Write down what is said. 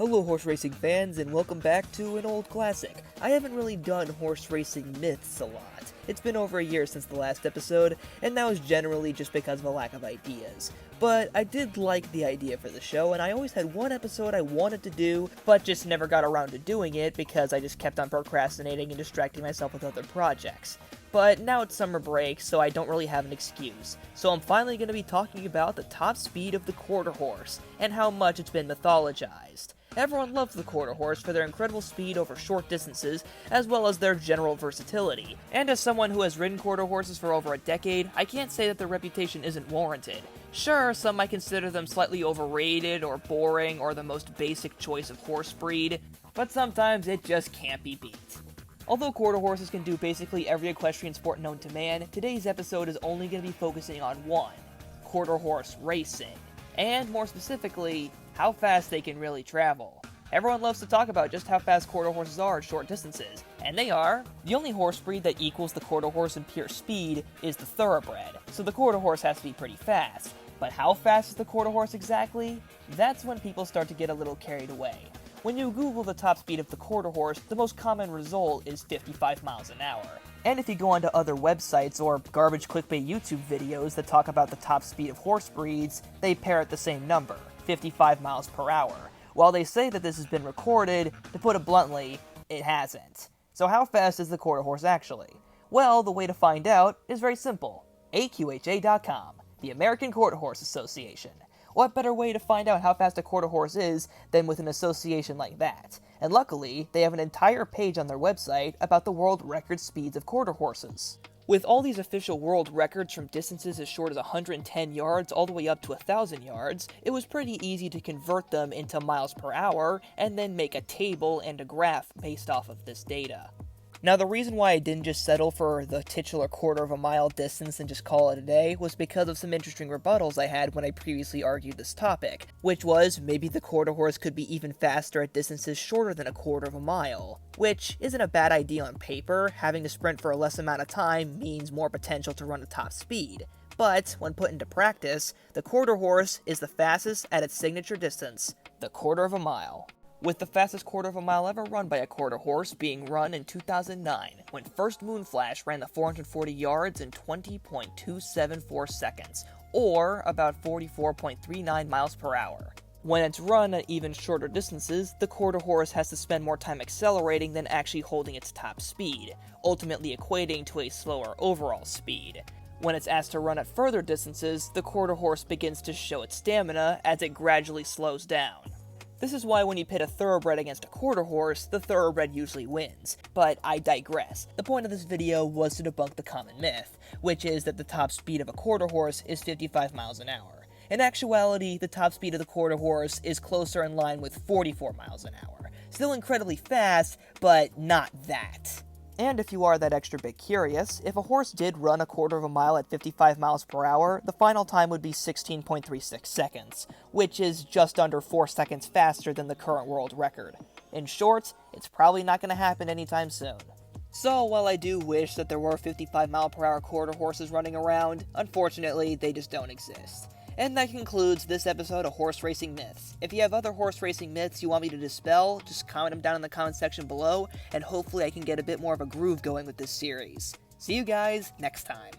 Hello horse racing fans, and welcome back to an old classic. I haven't really done horse racing myths a lot. It's been over a year since the last episode, and that was generally just because of a lack of ideas. But I did like the idea for the show, and I always had one episode I wanted to do, but just never got around to doing it because I just kept on procrastinating and distracting myself with other projects. But now it's summer break, so I don't really have an excuse. So I'm finally going to be talking about the top speed of the quarter horse, and how much it's been mythologized. Everyone loves the quarter horse for their incredible speed over short distances, as well as their general versatility. And as someone who has ridden quarter horses for over a decade, I can't say that their reputation isn't warranted. Sure, some might consider them slightly overrated or boring or the most basic choice of horse breed, but sometimes it just can't be beat. Although quarter horses can do basically every equestrian sport known to man, today's episode is only going to be focusing on one: quarter horse racing. And more specifically, how fast they can really travel. Everyone loves to talk about just how fast quarter horses are at short distances, and they are. The only horse breed that equals the quarter horse in pure speed is the Thoroughbred, so the quarter horse has to be pretty fast. But how fast is the quarter horse exactly? That's when people start to get a little carried away. When you Google the top speed of the quarter horse, the most common result is 55 miles an hour. And if you go onto other websites or garbage clickbait YouTube videos that talk about the top speed of horse breeds, they parrot the same number, 55 miles per hour. While they say that this has been recorded, to put it bluntly, it hasn't. So how fast is the quarter horse actually? Well, the way to find out is very simple. AQHA.com, the American Quarter Horse Association. What better way to find out how fast a quarter horse is than with an association like that? And luckily, they have an entire page on their website about the world record speeds of quarter horses. With all these official world records from distances as short as 110 yards all the way up to 1,000 yards, it was pretty easy to convert them into miles per hour and then make a table and a graph based off of this data. Now, the reason why I didn't just settle for the titular quarter of a mile distance and just call it a day was because of some interesting rebuttals I had when I previously argued this topic, which was maybe the quarter horse could be even faster at distances shorter than a quarter of a mile, which isn't a bad idea on paper. Having to sprint for a less amount of time means more potential to run a top speed. But when put into practice, the quarter horse is the fastest at its signature distance, the quarter of a mile. With the fastest quarter of a mile ever run by a quarter horse being run in 2009, when first Moonflash ran the 440 yards in 20.274 seconds, or about 44.39 miles per hour. When it's run at even shorter distances, the quarter horse has to spend more time accelerating than actually holding its top speed, ultimately equating to a slower overall speed. When it's asked to run at further distances, the quarter horse begins to show its stamina as it gradually slows down. This is why when you pit a thoroughbred against a quarter horse, the thoroughbred usually wins. But I digress. The point of this video was to debunk the common myth, which is that the top speed of a quarter horse is 55 miles an hour. In actuality, the top speed of the quarter horse is closer in line with 44 miles an hour. Still incredibly fast, but not that. And if you are that extra bit curious, if a horse did run a quarter of a mile at 55 miles per hour, the final time would be 16.36 seconds, which is just under 4 seconds faster than the current world record. In short, it's probably not going to happen anytime soon. So while I do wish that there were 55 mile per hour quarter horses running around, unfortunately they just don't exist. And that concludes this episode of Horse Racing Myths. If you have other horse racing myths you want me to dispel, just comment them down in the comment section below, and hopefully I can get a bit more of a groove going with this series. See you guys next time.